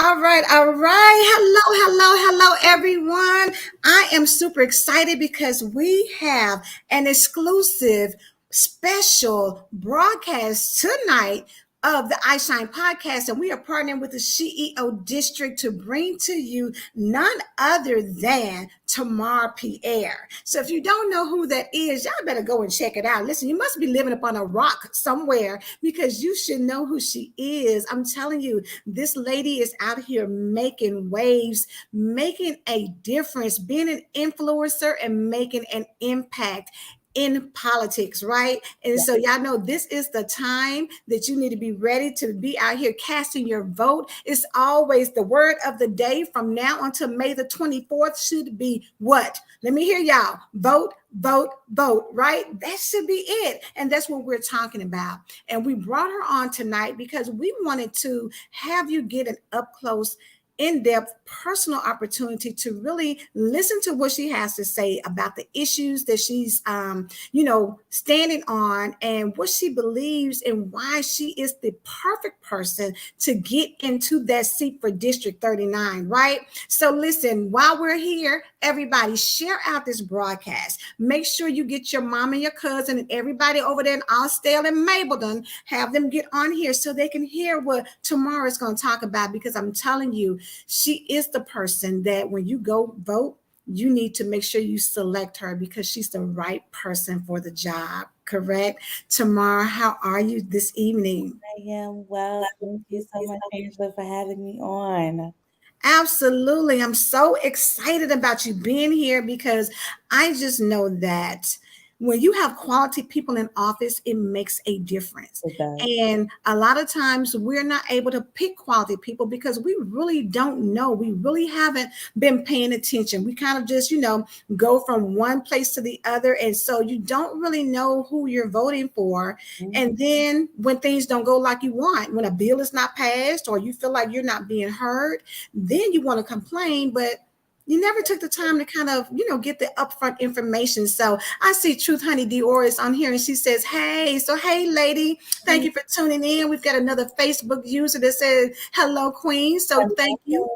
All right, all right. Hello, everyone. I am super excited because we have an exclusive special broadcast tonight of the iShine podcast, and we are partnering with the CEO District to bring to you none other than Tamarre Pierre. So if you don't know who that is, y'all better go and check it out. Listen, you must be living upon a rock somewhere because you should know who she is. I'm telling you, this lady is out here making waves, making a difference, being an influencer and making an impact in politics, right? And so y'all know this is the time that you need to be ready to be out here casting your vote. It's always the word of the day from now until May the 24th should be what? Let me hear y'all. Vote, vote, vote, right? That should be it. And that's what we're talking about. And we brought her on tonight because we wanted to have you get an up close, in-depth personal opportunity to really listen to what she has to say about the issues that she's standing on and what she believes and why she is the perfect person to get into that seat for District 39, right? So listen, while we're here, everybody share out this broadcast. Make sure you get your mom and your cousin and everybody over there in Austell and Mableton, have them get on here so they can hear what Tamarre is going to talk about, because I'm telling you, she is the person that when you go vote, you need to make sure you select her because she's the right person for the job. Correct? Tamarre, how are you this evening? I am well. Thank you so much, Angela, for having me on. Absolutely. I'm so excited about you being here because I just know that when you have quality people in office, it makes a difference. It does. And a lot of times we're not able to pick quality people because we really don't know. We really haven't been paying attention. We kind of just, go from one place to the other. And so you don't really know who you're voting for. And then when things don't go like you want, when a bill is not passed or you feel like you're not being heard, then you want to complain, but you never took the time to kind of, get the upfront information. So I see Truth Honey Dior is on here and she says, hey, lady, thank you for tuning in. We've got another Facebook user that says, hello, Queen. So thank you.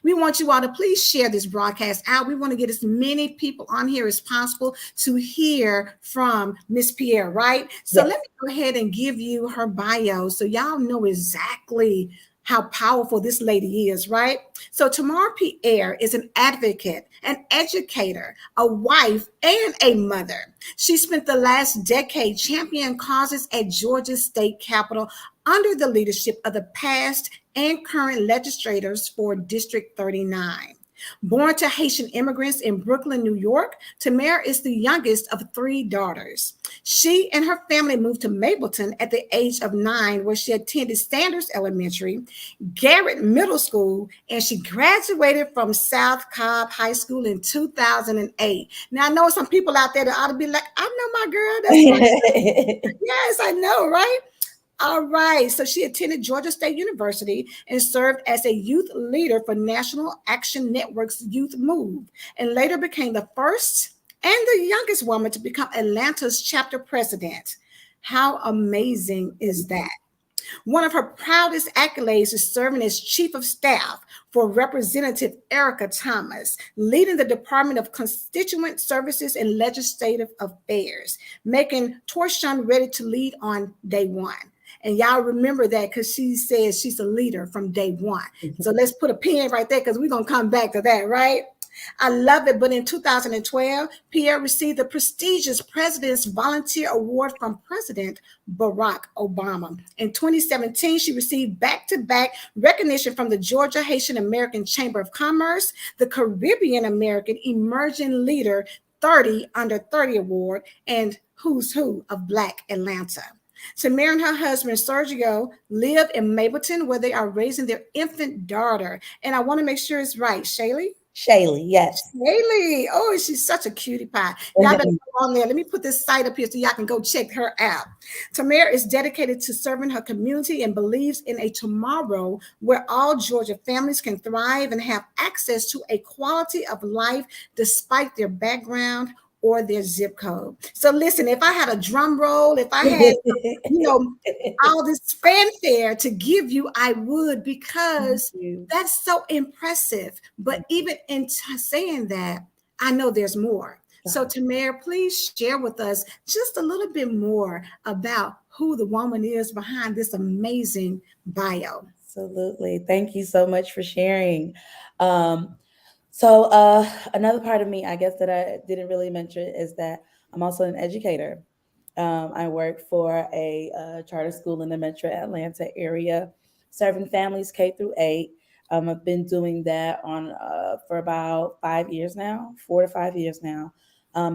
We want you all to please share this broadcast out. We want to get as many people on here as possible to hear from Miss Pierre, right? So let me go ahead and give you her bio so y'all know exactly how powerful this lady is, right? So Tamarre Pierre is an advocate, an educator, a wife, and a mother. She spent the last decade championing causes at Georgia State Capitol under the leadership of the past and current legislators for District 39. Born to Haitian immigrants in Brooklyn, New York, Tamarre is the youngest of three daughters. She and her family moved to Mableton at the age of 9, where she attended Sanders Elementary, Garrett Middle School, and she graduated from South Cobb High School in 2008. Now, I know some people out there that ought to be like, I know my girl. That's yes, I know, right? All right. So she attended Georgia State University and served as a youth leader for National Action Network's Youth Move, and later became the first and the youngest woman to become Atlanta's chapter president. How amazing is that? One of her proudest accolades is serving as chief of staff for Representative Erica Thomas, leading the Department of Constituent Services and Legislative Affairs, making Torshawn ready to lead on day one. And y'all remember that because she says she's a leader from day one. So let's put a pin right there because we're going to come back to that, right? I love it. But in 2012, Pierre received the prestigious President's Volunteer Award from President Barack Obama. In 2017, she received back-to-back recognition from the Georgia Haitian American Chamber of Commerce, the Caribbean American Emerging Leader 30 Under 30 Award, and Who's Who of Black Atlanta. Tamarre and her husband, Sergio, live in Mableton, where they are raising their infant daughter. And I want to make sure it's right. Shaylee, yes. Shaylee. Oh, she's such a cutie pie. Y'all better go on there. Let me put this site up here so y'all can go check her out. Tamarre is dedicated to serving her community and believes in a tomorrow where all Georgia families can thrive and have access to a quality of life despite their background or their zip code. So listen, if I had a drum roll, if I had, you know, all this fanfare to give you, I would, Thank because you. that's so impressive. But Thank you. even in saying that, I know there's more. So Uh-huh. Tamarre, please share with us just a little bit more about who the woman is behind this amazing bio. Absolutely. Thank you so much for sharing. Um, Another part of me, I guess, that I didn't really mention is that I'm also an educator. I work for a charter school in the Metro Atlanta area, serving families K through 8. I've been doing that on for about 5 years now, 4 to 5 years now.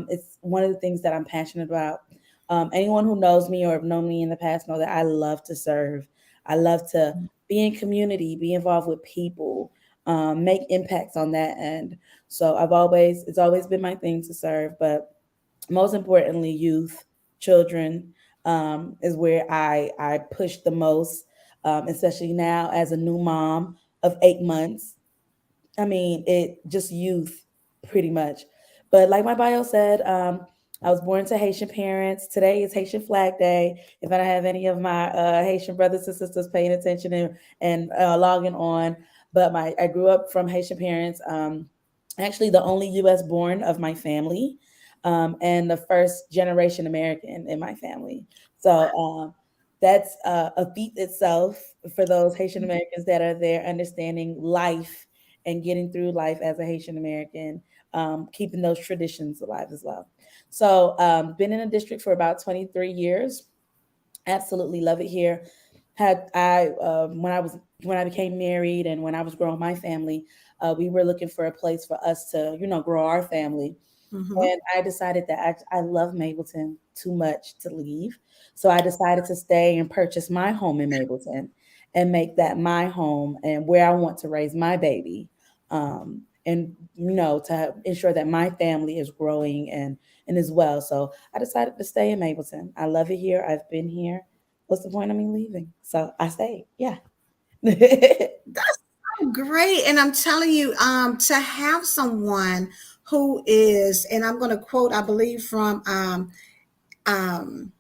It's one of the things that I'm passionate about. Anyone who knows me or have known me in the past know that I love to serve. I love to be in community, be involved with people, make impacts on that end. So it's always been my thing to serve, but most importantly, youth, children, is where I push the most, especially now as a new mom of 8 months. I mean, it just youth pretty much. But like my bio said, I was born to Haitian parents. Today is Haitian Flag Day. If I don't have any of my Haitian brothers and sisters paying attention and logging on, but my I grew up from Haitian parents. Actually, the only U.S. born of my family, and the first generation American in my family. So that's a feat itself for those Haitian Americans that are there, understanding life and getting through life as a Haitian American, keeping those traditions alive as well. So, been in a district for about 23 years. Absolutely love it here. Had I when I became married and when I was growing my family, we were looking for a place for us to grow our family, Mhm. and I decided that I love Mableton too much to leave. So I decided to stay and purchase my home in Mableton and make that my home and where I want to raise my baby. And to ensure that my family is growing and as well. So I decided to stay in Mableton. I love it here. I've been here. What's the point of me leaving? So I stayed. Yeah. That's so great. And I'm telling you, to have someone who is, and I'm going to quote, I believe, from um,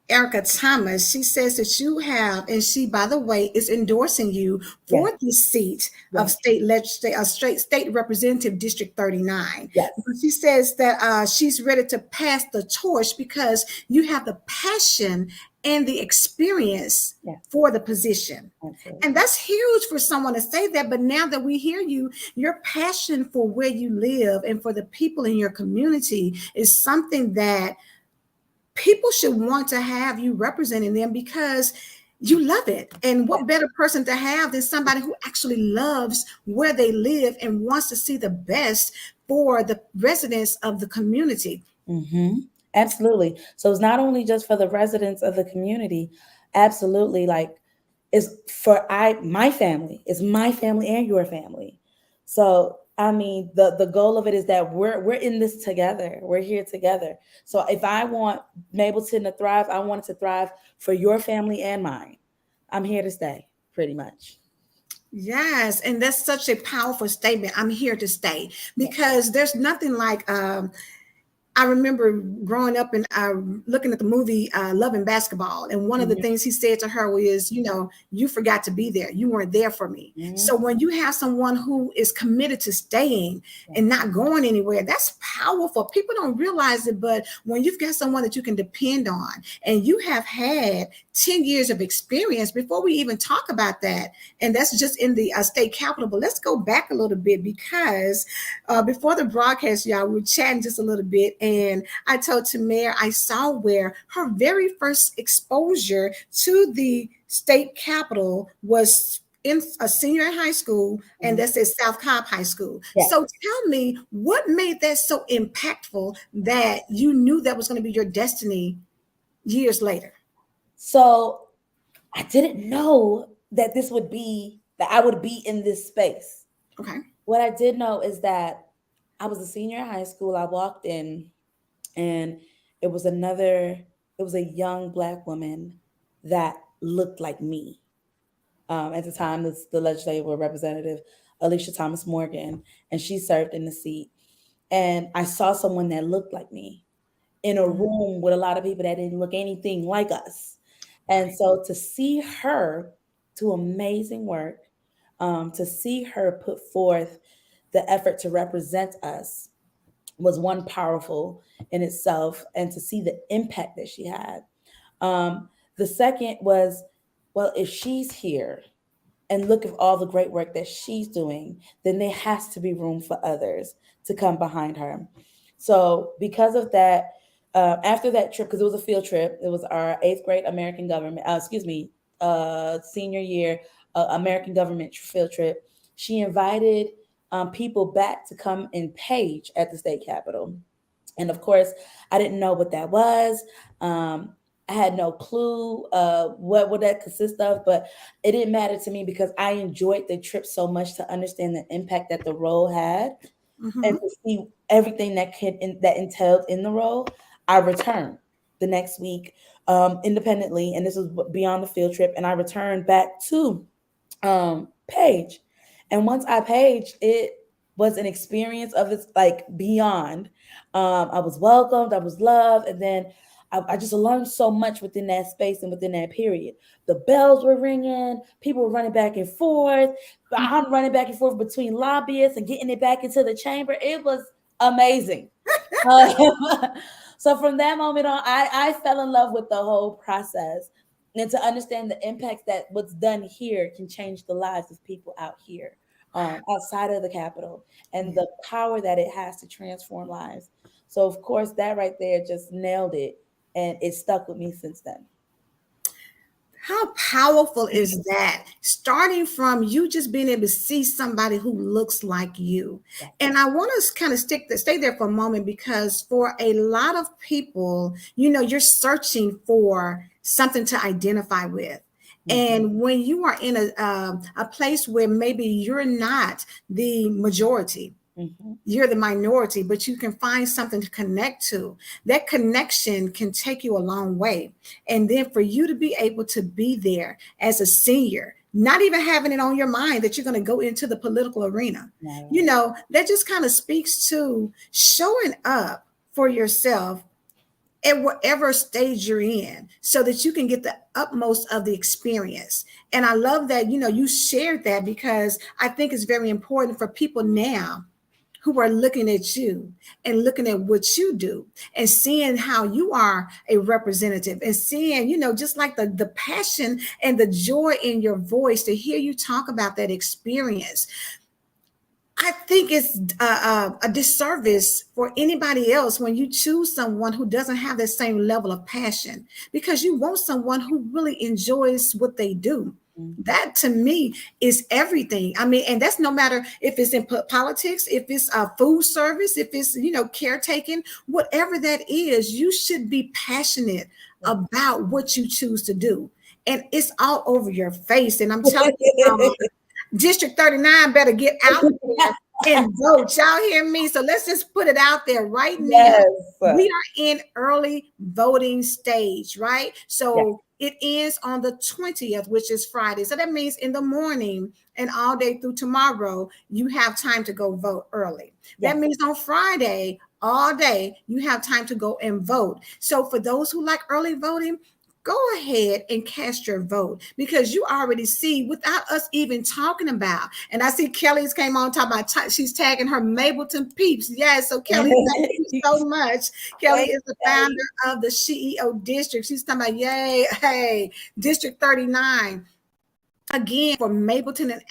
Erica Thomas. She says that you have, and she, by the way, is endorsing you Yes. for the seat of Yes. state legislature, state representative District 39. But Yes. she says that she's ready to pass the torch because you have the passion and the experience Yes. for the position. And Absolutely. that's huge for someone to say that. But now that we hear you, your passion for where you live and for the people in your community is something that people should want to have you representing them because you love it. And what better person to have than somebody who actually loves where they live and wants to see the best for the residents of the community? Mm-hmm. Absolutely. So it's not only just for the residents of the community. Absolutely, like it's for my family. It's my family and your family. So I mean, the goal of it is that we're in this together. We're here together. So if I want Mableton to thrive, I want it to thrive for your family and mine. I'm here to stay, pretty much. Yes, and that's such a powerful statement. I'm here to stay Yeah. because there's nothing like I remember growing up and looking at the movie Love and Basketball. And one of the Mhm. things he said to her was, you forgot to be there. You weren't there for me. So Mhm. when you have someone who is committed to staying Yeah. and not going anywhere, that's powerful. People don't realize it, but when you've got someone that you can depend on and you have had 10 years of experience before we even talk about that, and that's just in the state capitol. But let's go back a little bit because before the broadcast, y'all, we were chatting just a little bit, and I told Tamarre I saw where her very first exposure to the state capitol was in a senior in high school, and Mhm. that's at South Cobb High School. Yeah. So tell me, what made that so impactful that you knew that was going to be your destiny years later? So I didn't know that I would be in this space. Okay. What I did know is that I was a senior in high school. I walked in, and it was it was a young Black woman that looked like me. At the time, the legislative representative, Alicia Thomas Morgan, and she served in the seat. and I saw someone that looked like me in a Mhm. room with a lot of people that didn't look anything like us. And so to see her do amazing work, to see her put forth the effort to represent us was one powerful in itself, and to see the impact that she had. The second was, well, if she's here and look at all the great work that she's doing, then there has to be room for others to come behind her. So, because of that, after that trip, because it was a field trip, it was our eighth grade American government, senior year American government field trip. She invited people back to come and page at the state capitol. And of course, I didn't know what that was. I had no clue what would that consist of, but it didn't matter to me because I enjoyed the trip so much to understand the impact that the role had and Mhm. to see everything that entailed in the role. I returned the next week independently, and this was beyond the field trip, and I returned back to page. And once I paged, it was an experience of its like beyond. I was welcomed, I was loved, and then I just learned so much within that space and within that period. The bells were ringing, people were running back and forth. I'm running back and forth between lobbyists and getting it back into the chamber. It was amazing. Um, so from that moment on, I fell in love with the whole process, and to understand the impacts that what's done here can change the lives of people out here, outside of the Capitol, and Yeah. the power that it has to transform lives. So of course, that right there just nailed it, and it stuck with me since then. How powerful is that? Starting from you just being able to see somebody who looks like you. Yes. And I want to kind of stay there for a moment because for a lot of people, you're searching for something to identify with. Mhm, And when you are in a place where maybe you're not the majority, mhm, you're the minority, but you can find something to connect to. That connection can take you a long way. And then for you to be able to be there as a senior, not even having it on your mind that you're going to go into the political arena, not at all. that just kind of speaks to showing up for yourself at whatever stage you're in so that you can get the utmost of the experience. And I love that, you shared that because I think it's very important for people now who are looking at you and looking at what you do and seeing how you are a representative and seeing, just like the passion and the joy in your voice to hear you talk about that experience. I think it's a disservice for anybody else when you choose someone who doesn't have that same level of passion because you want someone who really enjoys what they do. Mhm. That to me is everything. I mean, and that's no matter if it's in politics, if it's food service, if it's, caretaking, whatever that is, you should be passionate Yeah. about what you choose to do. And it's all over your face. And I'm telling you, District 39 better get out there and vote. Y'all hear me? So let's just put it out there right now. Yes. We are in early voting stage, right? Yes. So it ends on the 20th, which is Friday. So that means in the morning and all day through tomorrow, you have time to go vote early. That Yes. means on Friday, all day, you have time to go and vote. So for those who like early voting, go ahead and cast your vote because you already see without us even talking about. And I see Kelly's came on talking about she's tagging her Mableton peeps. Yes, so Kelly, thank you so much. Kelly Thank is you, the founder Kelly. of the CEO district. She's talking about yay, hey, District 39 again for Mapleton and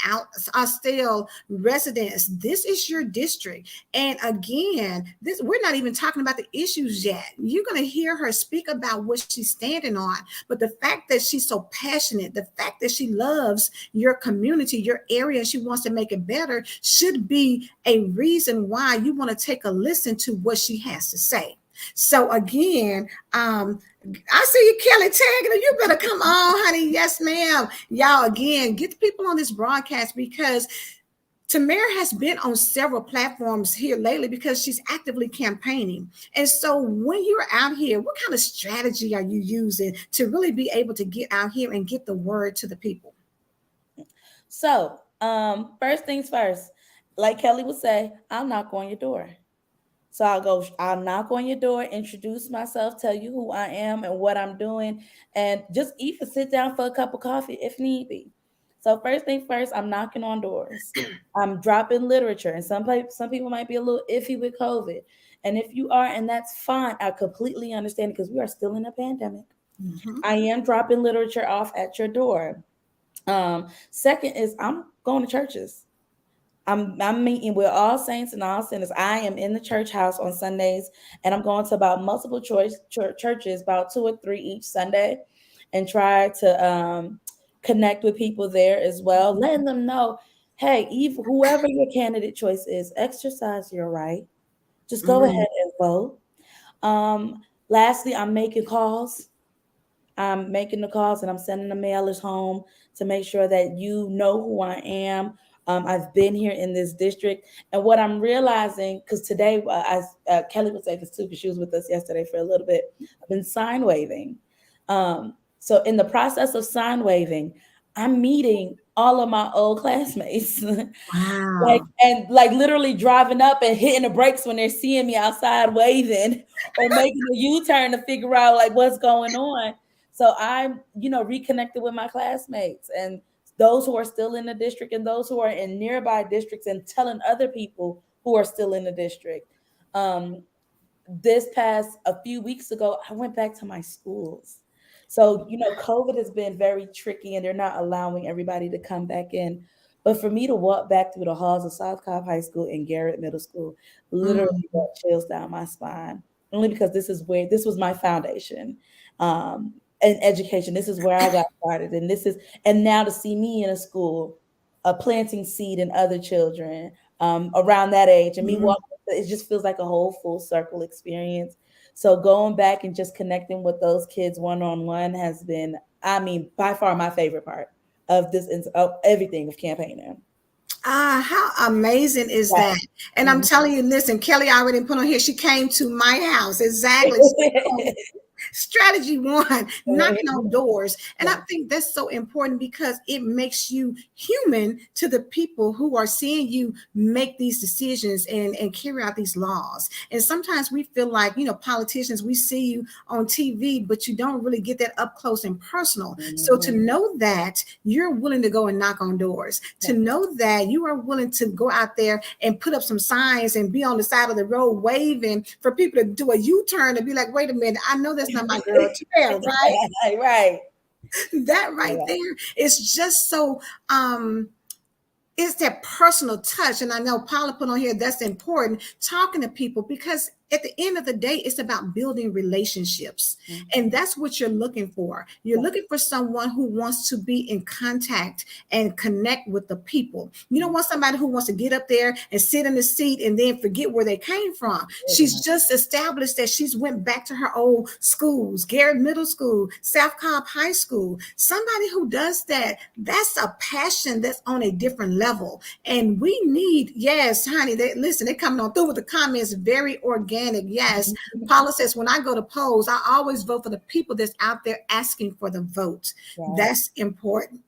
Austell residents. This is your district, and again, this we're not even talking about the issues yet. You're going to hear her speak about what she's standing on, but the fact that she's so passionate, the fact that she loves your community, your area, and she wants to make it better should be a reason why you want to take a listen to what she has to say. So again, I see you, Kelly, tagging her. You better come on, honey. Yes, ma'am. Y'all, again, get the people on this broadcast because Tamarre has been on several platforms here lately because she's actively campaigning. And so when you're out here, what kind of strategy are you using to really be able to get out here and get the word to the people? So, first things first, like Kelly would say, I'll knock on your door. So I'll knock on your door, introduce myself, tell you who I am and what I'm doing, and just even sit down for a cup of coffee if need be. So first thing first, I'm knocking on doors. I'm dropping literature, and some people might be a little iffy with COVID. And if you are, and that's fine, I completely understand because we are still in a pandemic. Mhm. I am dropping literature off at your door. Second is I'm going to churches. I'm meeting with all saints and all sinners. I am in the church house on Sundays, and I'm going to about multiple churches, about two or three each Sunday, and try to connect with people there as well, letting them know, hey, whoever your candidate choice is, exercise your right. Just go Mm. ahead and vote. Lastly, I'm making calls. I'm making the calls and I'm sending the mailers home to make sure that you know who I am. I've been here in this district, and what I'm realizing, because today, Kelly would say this too, because she was with us yesterday for a little bit. I've been sign waving. So in the process of sign waving, I'm meeting all of my old classmates. Like, Wow. and like literally driving up and hitting the brakes when they're seeing me outside waving or making a U-turn to figure out like what's going on. So I'm, reconnected with my classmates and those who are still in the district and those who are in nearby districts and telling other people who are still in the district. Um, this past a few weeks ago, I went back to my schools. So, COVID has been very tricky and they're not allowing everybody to come back in. But for me to walk back through the halls of South Cobb High School and Garrett Middle School literally Mm. brought chills down my spine. Only because this was my foundation. In education. This is where I got started. And now to see me in a school, planting seed in other children around that age and me Mm. walking, it just feels like a whole full circle experience. So going back and just connecting with those kids one on one has been, I mean, by far my favorite part of of everything of campaigning. Ah, how amazing is Right. that? And I'm Mhm. telling you, listen, Kelly already put on here. She came to my house. Exactly. Strategy one, knocking on doors. And I Yeah. think that's so important because it makes you human to the people who are seeing you make these decisions and carry out these laws. And sometimes we feel like, politicians, we see you on TV, but you don't really get that up close and personal. So to Mhm. know that you're willing to go and knock on doors, to Yeah. know that you are willing to go out there and put up some signs and be on the side of the road waving for people to do a U-turn and be like, wait a minute, I know that's not my girl Terrell, right? Right. That right Yeah. there is just so it's that personal touch. And I know Paula put on here that's important, talking to people, because at the end of the day, it's about building relationships. And Mhm. that's what you're looking for. You're Yeah. looking for someone who wants to be in contact and connect with the people. You don't Mhm. want somebody who wants to get up there and sit in the seat and then forget where they came from. Absolutely She's not. just established that she's went back to her old schools, Garrett Middle School, South Cobb High School. Somebody who does that, that's a passion that's on a different level. And we need, yes, honey, listen, they're coming on through with the comments, very organic. Yes. Paula says, when I go to polls, I always vote for the people that's out there asking for the vote. Right. That's important.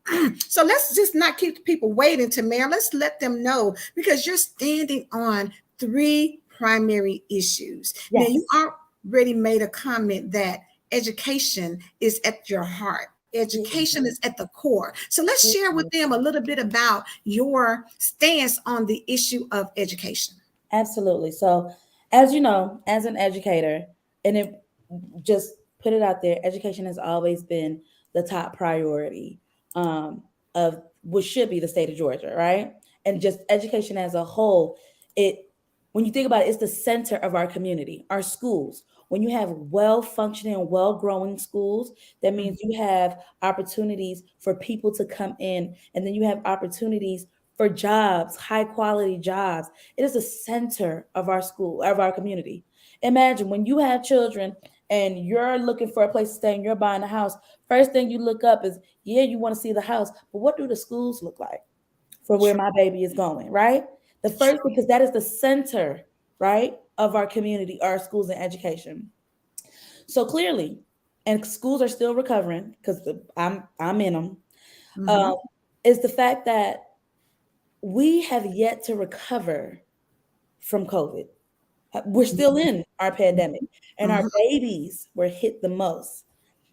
So let's just not keep the people waiting, Tamarre. Let's let them know because you're standing on three primary issues. Now, you Yes. already made a comment that education is at your heart. It Education is. is at the core. So let's It share with is. them a little bit about your stance on the issue of education. Absolutely. So, as you know, as an educator, and it just put it out there, education has always been the top priority of what should be the state of Georgia, right? And just education as a whole, it when you think about it, it's the center of our community, our schools. When you have well functioning, well growing schools, that means you have opportunities for people to come in, and then you have opportunities for jobs, high quality jobs. It is the center of our school, of our community. Imagine when you have children and you're looking for a place to stay and you're buying a house, first thing you look up is, yeah, you want to see the house, but what do the schools look like for where True, my baby is going, right? The first, true. because that is the center, right, of our community, our schools and education. So clearly, and schools are still recovering because I'm in them, Mhm. um, is the fact that we have yet to recover from COVID. We're still in our pandemic, and our Mhm. babies were hit the most,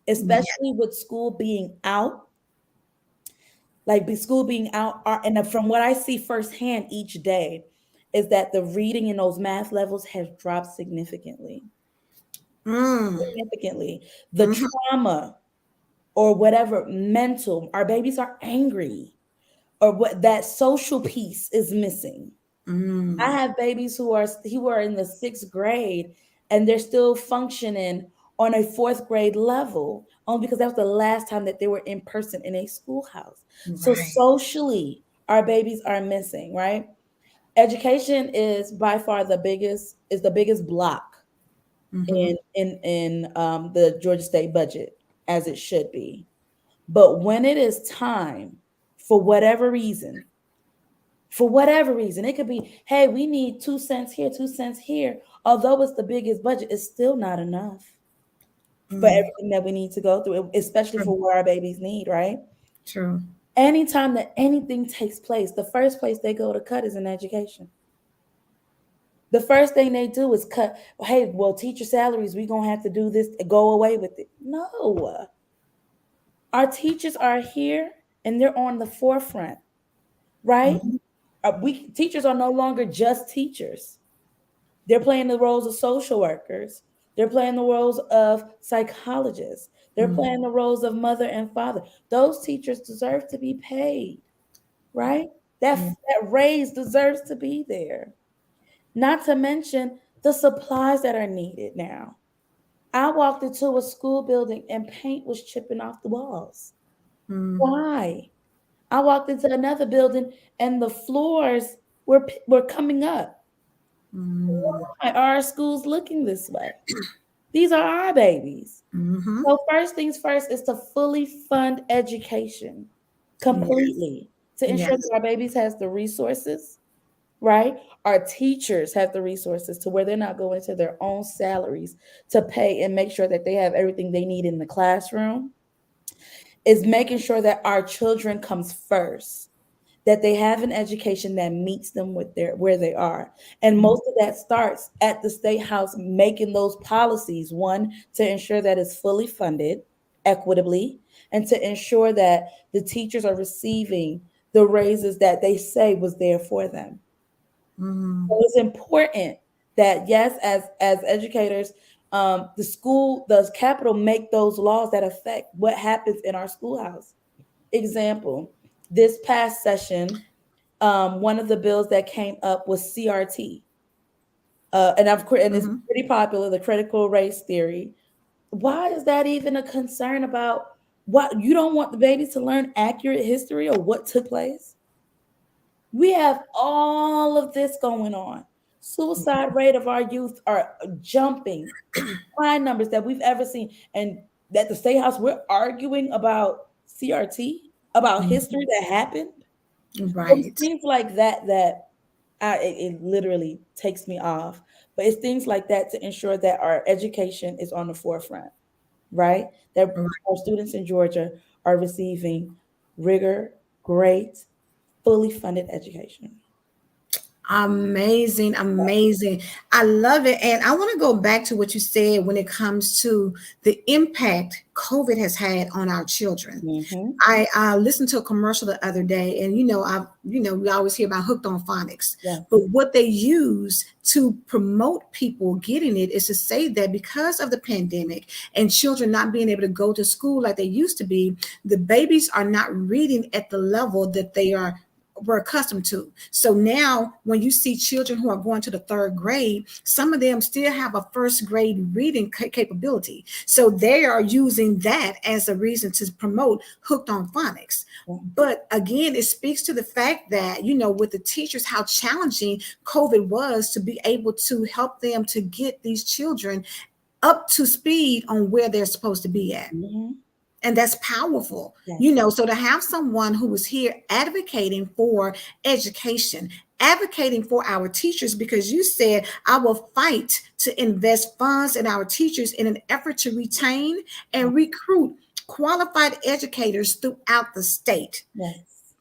Yeah. especially with school being out. School being out, and from what I see firsthand each day, is that the reading in those math levels has dropped significantly. Mm. Significantly. The Mhm. trauma or whatever mental, our babies are angry, or what that social piece is missing. I Mm. have babies who are in the 6th grade and they're still functioning on a 4th grade level, only because that was the last time that they were in person in a schoolhouse. So Right. socially, our babies are missing, right? Education is by far the biggest block Mhm. in the Georgia State budget, as it should be. But when it is time, for whatever reason, it could be, hey, we need 2 cents here, 2 cents here. Although it's the biggest budget, it's still not enough for Mm. everything that we need to go through, especially True. for what our babies need, right? True. Anytime that anything takes place, the first place they go to cut is in education. The first thing they do is cut, hey, well, teacher salaries, we're going to have to do this, go away with it. No. Our teachers are here and they're on the forefront, right? Mhm. We teachers are no longer just teachers. They're playing the roles of social workers. They're playing the roles of psychologists. They're Mm. playing the roles of mother and father. Those teachers deserve to be paid, right? That, Yeah. that raise deserves to be there. Not to mention the supplies that are needed now. I walked into a school building and paint was chipping off the walls. Mm. Why? I walked into another building and the floors were coming up. Mm. Why are our schools looking this way? These are our babies. Mhm. So first things first is to fully fund education Yes. completely, to ensure Yes. that our babies has the resources, right? Our teachers have the resources to where they're not going to their own salaries to pay and make sure that they have everything they need in the classroom. Is making sure that our children comes first, that they have an education that meets them with their where they are. And Mm. most of that starts at the state house making those policies, one, to ensure that it's fully funded equitably, and to ensure that the teachers are receiving the raises that they say was there for them. So Mm. it's important that, yes, as educators, the capital make those laws that affect what happens in our schoolhouse. Example, this past session, one of the bills that came up was CRT, and it's Mhm. pretty popular, the critical race theory. Why is that even a concern about what you don't want the babies to learn accurate history or what took place? We have all of this going on. Suicide rate of our youth are jumping, high numbers that we've ever seen, and at the state house we're arguing about CRT, about Mhm. history that happened. So it's Right. things like that it literally takes me off. But it's things like that to ensure that our education is on the forefront, right? That our students in Georgia are receiving rigor, great, fully funded education. Amazing, amazing. I love it. And I want to go back to what you said when it comes to the impact COVID has had on our children. Mm-hmm. I listened to a commercial the other day, and we always hear about hooked on phonics, but Yes. what they use to promote people getting it is to say that because of the pandemic and children not being able to go to school like they used to be, the babies are not reading at the level that they were accustomed to. So now when you see children who are going to the 3rd grade, some of them still have a 1st grade reading capability. So they are using that as a reason to promote hooked on phonics. But again, it speaks to the fact that, with the teachers, how challenging COVID was to be able to help them to get these children up to speed on where they're supposed to be at. Mm-hmm. And that's powerful, Yes. so to have someone who was here advocating for education, advocating for our teachers, because you said, I will fight to invest funds in our teachers in an effort to retain and recruit qualified educators throughout the state. Yes.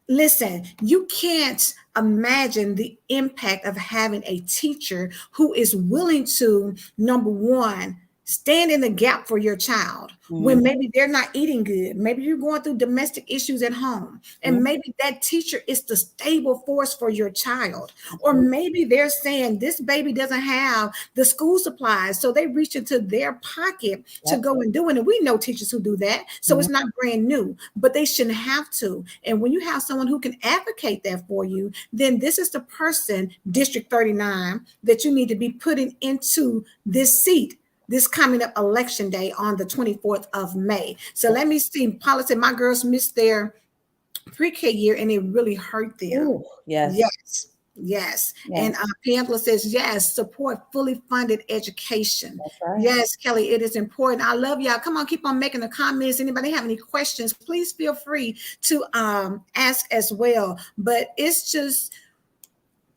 Listen, you can't imagine the impact of having a teacher who is willing to, number one, stand in the gap for your child when Mhm. maybe they're not eating good. Maybe you're going through domestic issues at home, and Mhm. maybe that teacher is the stable force for your child. Or Absolutely. maybe they're saying this baby doesn't have the school supplies, so they reach into their pocket to Yep. go and do it. And we know teachers who do that, so Mhm. it's not brand new, but they shouldn't have to. And when you have someone who can advocate that for you, then this is the person, District 39, that you need to be putting into this seat this coming up election day on the 24th of May. So let me see. Policy, my girls missed their pre-K year and it really hurt them. Ooh, yes. Yes. Yes. And Yes. Pamphlet says, yes, support fully funded education. That's right. Yes, Kelly, it is important. I love y'all. Come on, keep on making the comments. Anybody have any questions, please feel free to ask as well. But it's just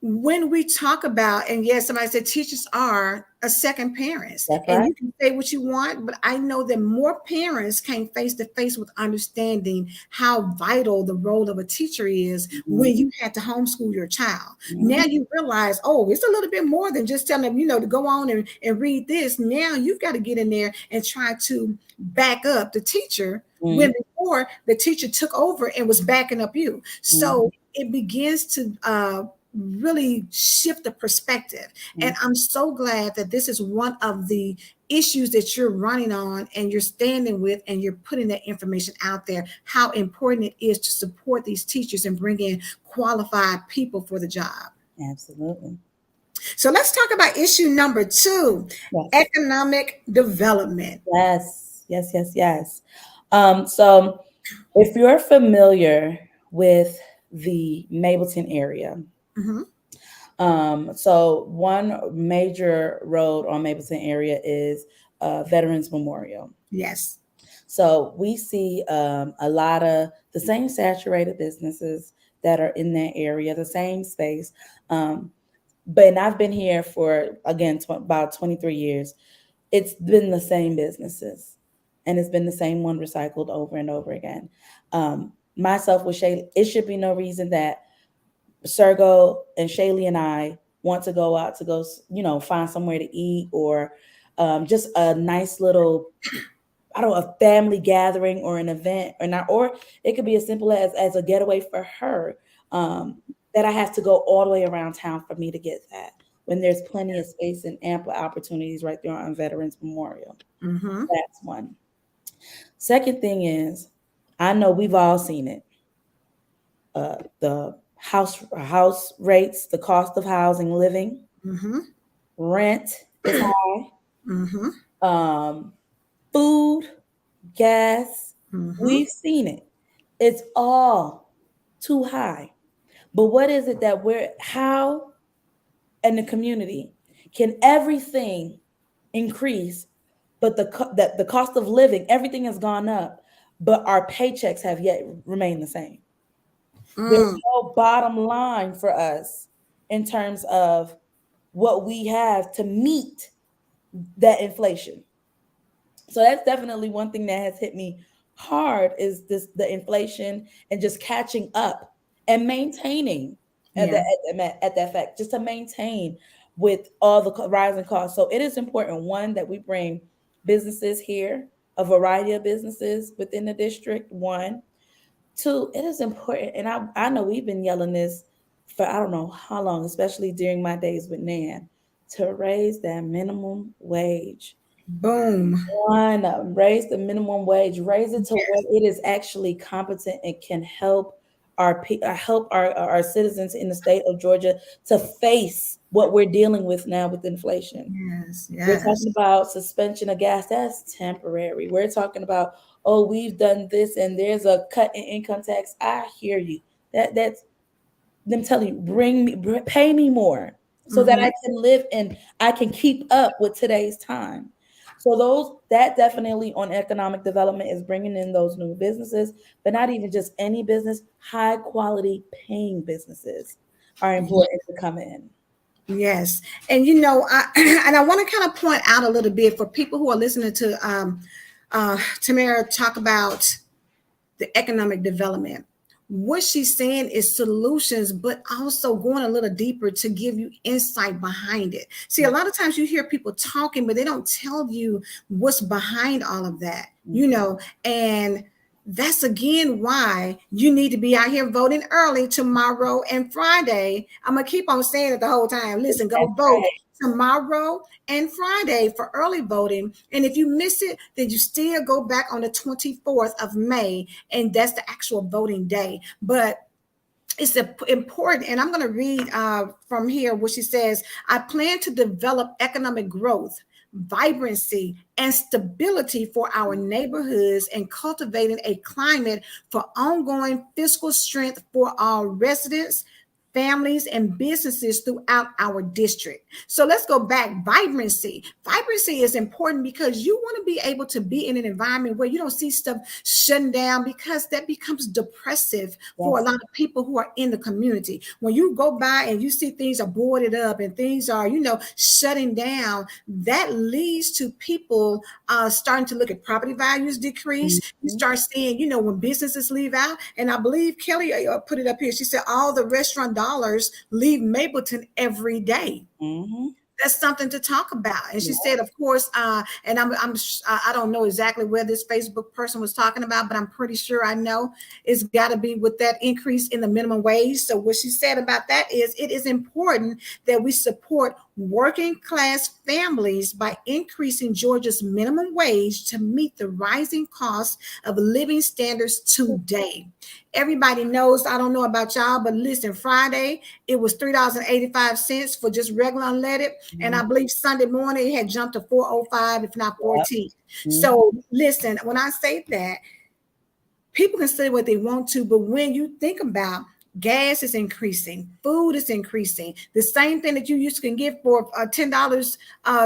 when we talk about, and yes, somebody said teachers are a second parents, That's and right. you can say what you want, but I know that more parents came face to face with understanding how vital the role of a teacher is Mhm. when you had to homeschool your child. Now Mhm. you realize, oh, it's a little bit more than just telling them, to go on and read this. Now you've got to get in there and try to back up the teacher when Mhm. before the teacher took over and was backing up you. Mhm. So it begins to really shift the perspective. And Mhm. I'm so glad that this is one of the issues that you're running on and you're standing with and you're putting that information out there, how important it is to support these teachers and bring in qualified people for the job. Absolutely. So let's talk about issue number 2, Yes. economic development. Yes. Yes. Yes. Yes. So if you're familiar with the Mableton area, Mhm. so one major road on Mableton area is Veterans Memorial. Yes. So we see a lot of the same saturated businesses that are in that area, the same space. Um, but and I've been here for again about 23 years. It's been the same businesses, and it's been the same one recycled over and over again. Myself with Shay, it should be no reason that Sergo and Shaylee and I want to go out to go, find somewhere to eat or just a nice little, I don't know, a family gathering or an event or not, or it could be as simple as a getaway for her. That I have to go all the way around town for me to get that when there's plenty of space and ample opportunities right there on Veterans Memorial. Mhm. That's one. Second thing is, I know we've all seen it. The house rates, the cost of housing, living, Mhm. rent is high. Mhm. Um, food, gas, Mhm. we've seen it. It's all too high. But what is it that how in the community can everything increase, but that the cost of living, everything has gone up, but our paychecks have yet remained the same. There's Mm. no bottom line for us in terms of what we have to meet that inflation. So that's definitely one thing that has hit me hard is the inflation and just catching up and maintaining at Yeah. at that fact, just to maintain with all the rising costs. So it is important, one, that we bring businesses here, a variety of businesses within the district. One, two, it is important, and I know we've been yelling this for I don't know how long, especially during my days with Nan, to raise that minimum wage. Boom. One, raise the minimum wage, raise it to where it is actually competent and can help help our citizens in the state of Georgia to face what we're dealing with now with inflation. Yes. We're talking Yes. about suspension of gas, that's temporary. We're talking about, oh, we've done this and there's a cut in income tax. I hear you. That's them telling you, pay me more so that Mhm. I can live and I can keep up with today's time. So that definitely on economic development is bringing in those new businesses, but not even just any business, high quality paying businesses are important to come in. Yes. And I and I want to kind of point out a little bit for people who are listening to Tamara talk about the economic development. what she's saying is solutions, but also going a little deeper to give you insight behind it. See, a lot of times you hear people talking, but they don't tell you what's behind all of that, and that's again why you need to be out here voting early tomorrow and Friday. I'm gonna keep on saying it the whole time. Listen, go That's vote right. tomorrow and Friday for early voting. And if you miss it, then you still go back on the 24th of May, and that's the actual voting day. But it's important, and I'm going to read from here what she says. I plan to develop economic growth, vibrancy, and stability for our neighborhoods, and cultivating a climate for ongoing fiscal strength for our residents, families, and businesses throughout our district. So let's go back. Vibrancy. Vibrancy is important because you want to be able to be in an environment where you don't see stuff shutting down, because that becomes depressive for a Yes. lot of people who are in the community. When you go by and you see things are boarded up and things are, shutting down, that leads to people starting to look at property values decrease. You Mhm. start seeing, when businesses leave out. And I believe Kelly put it up here. She said all the restaurant dollars leave Mapleton every day. Mhm. That's something to talk about. And she Yeah. said, of course, and I don't know exactly where this Facebook person was talking about, but I'm pretty sure I know it's got to be with that increase in the minimum wage. So what she said about that is, it is important that we support working class families by increasing Georgia's minimum wage to meet the rising cost of living standards today. Everybody knows, I don't know about y'all, but listen, Friday, it was $3.85 for just regular unleaded. And I Mhm. believe Sunday morning it had jumped to 405, if not Yep. 14. Mhm. So listen, when I say that, people can say what they want to, but when you think about gas is increasing, food is increasing, the same thing that you used to can get for $10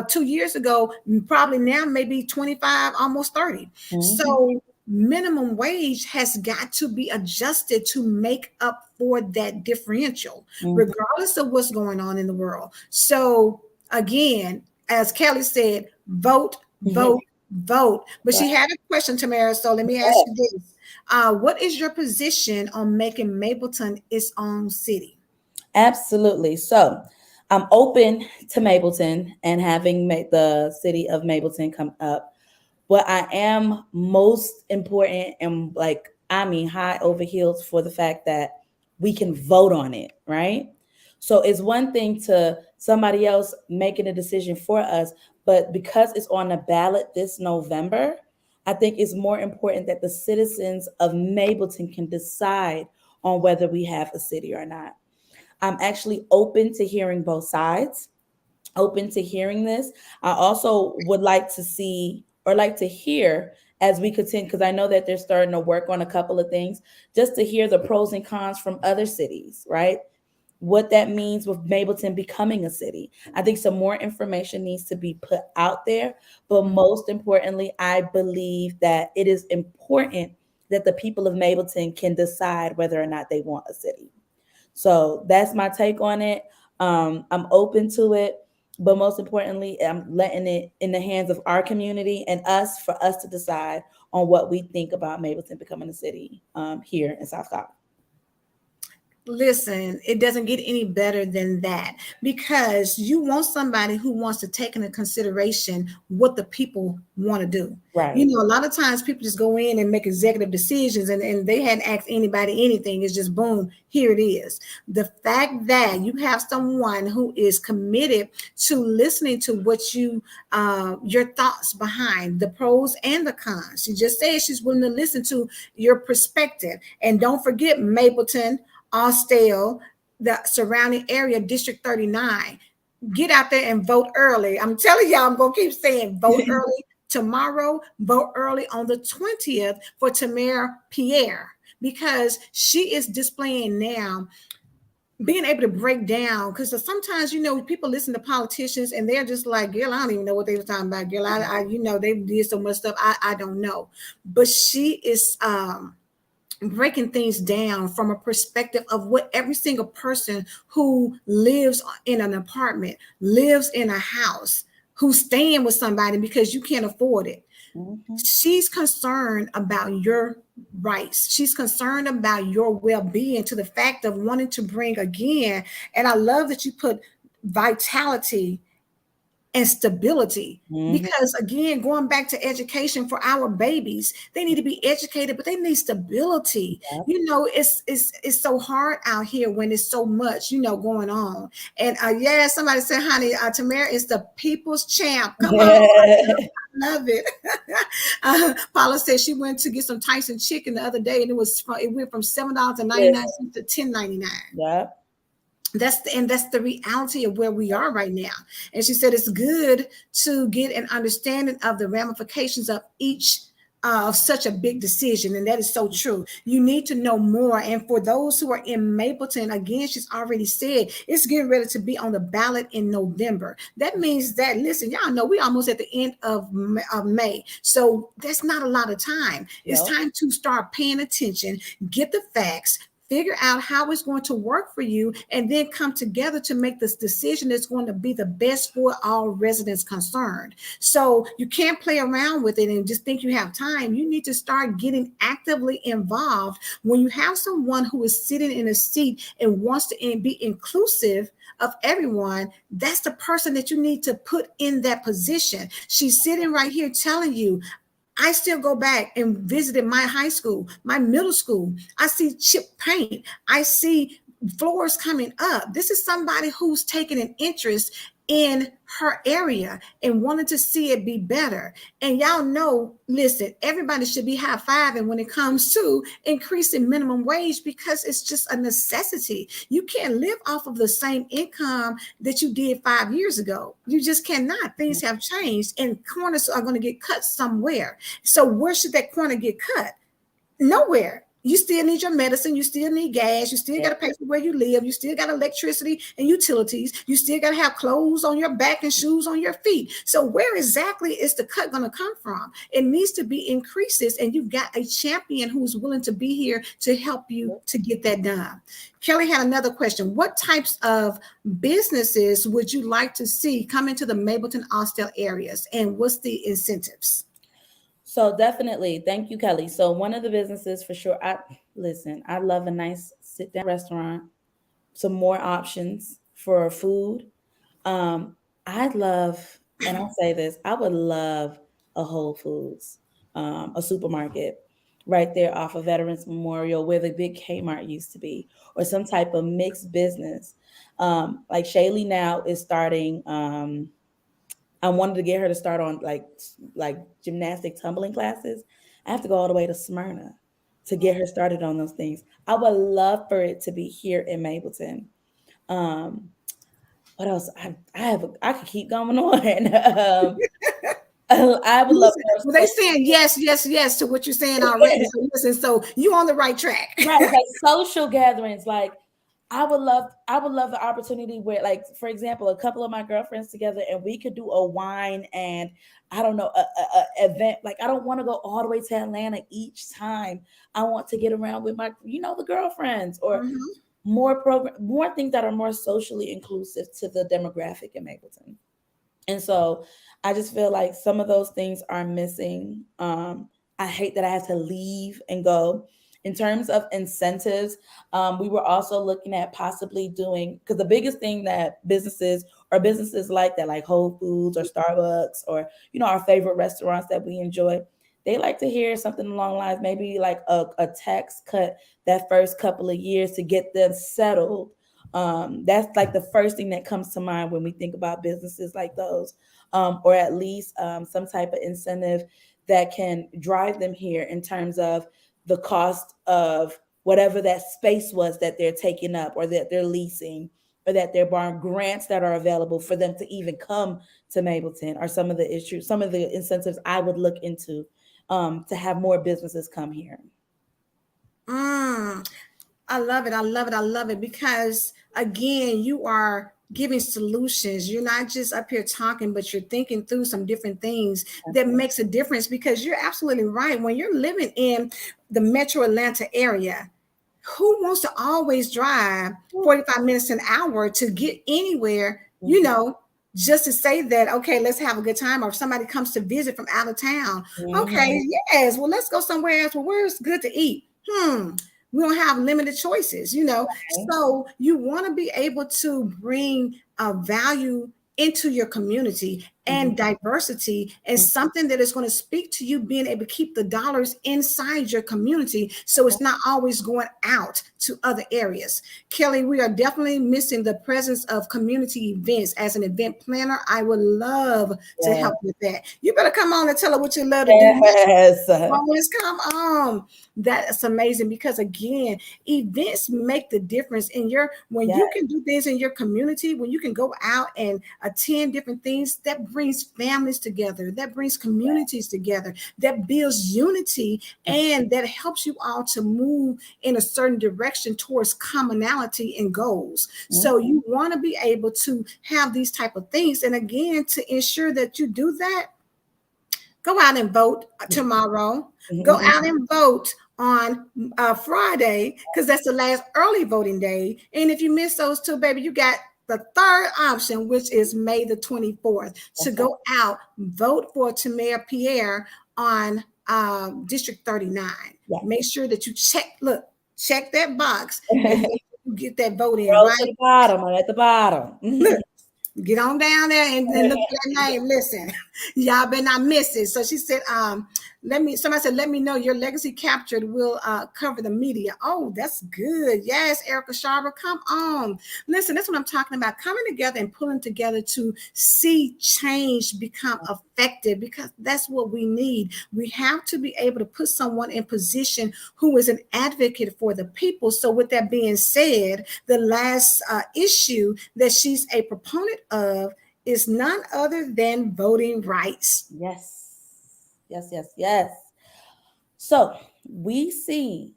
2 years ago, probably now maybe 25, almost 30. Mhm. So minimum wage has got to be adjusted to make up for that differential, Mhm. regardless of what's going on in the world. So again, as Kelly said, vote, Mhm. vote, vote. But Right. she had a question, Tamara. So let me ask you this. What is your position on making Mapleton its own city? Absolutely. So I'm open to Mapleton and having the city of Mapleton come up. But I am most important and like, I mean, high over heels for the fact that we can vote on it, right? So it's one thing to somebody else making a decision for us, but because it's on the ballot this November, I think it's more important that the citizens of Mapleton can decide on whether we have a city or not. I'm actually open to hearing both sides, open to hearing this. I also would like to see or like to hear as we continue, because I know that they're starting to work on a couple of things, just to hear the pros and cons from other cities, right? What that means with Mapleton becoming a city. I think some more information needs to be put out there. But most importantly, I believe that it is important that the people of Mapleton can decide whether or not they want a city. So that's my take on it. I'm open to it, but most importantly, I'm letting it in the hands of our community and us for us to decide on what we think about Mapleton becoming a city here in South Carolina. Listen, it doesn't get any better than that, because you want somebody who wants to take into consideration what the people want to do. Right. A lot of times people just go in and make executive decisions, and they hadn't asked anybody anything. It's just boom, here it is. The fact that you have someone who is committed to listening to what your thoughts behind the pros and the cons. She just said she's willing to listen to your perspective. And don't forget Mapleton, Austell, the surrounding area, District 39. Get out there and vote early. I'm telling y'all, I'm going to keep saying vote early tomorrow, vote early on the 20th for Tamarre Pierre, because she is displaying now being able to break down, because sometimes people listen to politicians and they're just like, girl, I don't even know what they were talking about, girl. They did so much stuff, I don't know. But she is breaking things down from a perspective of what every single person who lives in an apartment, lives in a house, who's staying with somebody because you can't afford it. Mhm. She's concerned about your rights. She's concerned about your well-being to the fact of wanting to bring again. And I love that you put vitality and stability, Mhm. because again, going back to education for our babies, they need to be educated, but they need stability. Yep. It's so hard out here when it's so much going on. And yeah, somebody said, honey, Tamarre is the people's champ. Come on. Love it. Paula said she went to get some Tyson chicken the other day, and it went from $7.99 to $10.99. Yep. That's the reality of where we are right now. And she said it's good to get an understanding of the ramifications of each of such a big decision. And that is so true. You need to know more. And for those who are in Mapleton, again, she's already said it's getting ready to be on the ballot in November. That means that, listen, y'all know we almost at the end of May. So that's not a lot of time. It's Yep. time to start paying attention, get the facts, figure out how it's going to work for you, and then come together to make this decision that's going to be the best for all residents concerned. So you can't play around with it and just think you have time. You need to start getting actively involved. When you have someone who is sitting in a seat and wants to be inclusive of everyone, that's the person that you need to put in that position. She's sitting right here telling you, I still go back and visited my high school, my middle school. I see chip paint. I see floors coming up. This is somebody who's taking an interest in her area and wanted to see it be better. And y'all know, listen, everybody should be high-fiving when it comes to increasing minimum wage, because it's just a necessity. You can't live off of the same income that you did 5 years ago. You just cannot. Things have changed, and corners are going to get cut somewhere. So where should that corner get cut? Nowhere. You still need your medicine. You still need gas. You still got to pay for where you live. You still got electricity and utilities. You still got to have clothes on your back and shoes on your feet. So where exactly is the cut going to come from? It needs to be increases, and you've got a champion who's willing to be here to help you to get that done. Kelly had another question. What types of businesses would you like to see come into the Mapleton-Austell areas, and what's the incentives? So definitely, thank you, Kelly. So one of the businesses for sure. I love a nice sit down restaurant, some more options for food. Um, I'd love, and I'll say this, I would love a Whole Foods, a supermarket right there off of Veterans Memorial where the big Kmart used to be, or some type of mixed business. Like Shaylee now is starting. I wanted to get her to start on like gymnastic tumbling classes. I have to go all the way to Smyrna to get her started on those things. I would love for it to be here in Mapleton. Um, what else? I could keep going on. I would love Listen, more well, they saying yes, yes, yes to what you're saying already. social. So listen, so you on the right track. Right, like social gatherings. Like I would love the opportunity where, like, for example, a couple of my girlfriends together and we could do a wine and I don't know, a event. Like, I don't want to go all the way to Atlanta each time. I want to get around with my, the girlfriends, or Mhm. more things that are more socially inclusive to the demographic in Mapleton. And so I just feel like some of those things are missing. I hate that I have to leave and go. In terms of incentives, we were also looking at possibly doing, because the biggest thing that businesses like that, like Whole Foods or Starbucks, or our favorite restaurants that we enjoy, they like to hear something along the lines, maybe like a tax cut that first couple of years to get them settled. That's like the first thing that comes to mind when we think about businesses like those, or at least some type of incentive that can drive them here in terms of the cost of whatever that space was that they're taking up or that they're leasing, or that they're borrowing, grants that are available for them to even come to Mapleton, are some of the issues, some of the incentives I would look into, to have more businesses come here. Mm, I love it. I love it. I love it, because again, you are giving solutions. You're not just up here talking, but you're thinking through some different things that makes a difference, because you're absolutely right. When you're living in the metro Atlanta area, who wants to always drive 45 minutes an hour to get anywhere, Mhm. just to say that, okay, let's have a good time, or if somebody comes to visit from out of town, okay, Mhm. yes, well, let's go somewhere else. Well, where's good to eat? We don't have limited choices, Okay. so you want to be able to bring value into your community, Mhm. and diversity is something that is going to speak to you being able to keep the dollars inside your community, so it's not always going out to other areas. Kelly, we are definitely missing the presence of community events. As an event planner, I would love to Yeah. help with that. You better come on and tell her what you love to do. Yes. Always come on. That's amazing, because again, events make the difference in your, when Yeah. you can do things in your community, when you can go out and attend different things, that brings families together, that brings communities together, that builds unity, and that helps you all to move in a certain direction towards commonality and goals. So Mhm. you want to be able to have these type of things, and again, to ensure that you do that, go out and vote tomorrow. Go out and vote on Friday, because that's the last early voting day. And if you miss those two, baby, you got the third option, which is May the 24th, to That's right. go out, vote for Tamarre Pierre on District 39. Yes. Make sure that you check that box and make sure you get that vote in, Roll to right? the bottom. I'm at the bottom. Look, get on down there and look at that name. Listen, y'all better not miss it. So she said, somebody said, let me know your legacy captured will cover the media. Oh, that's good. Yes, Erica Sharber, come on. Listen, that's what I'm talking about. Coming together and pulling together to see change become effective, because that's what we need. We have to be able to put someone in position who is an advocate for the people. So with that being said, the last issue that she's a proponent of is none other than voting rights. Yes. Yes, yes, yes. So we see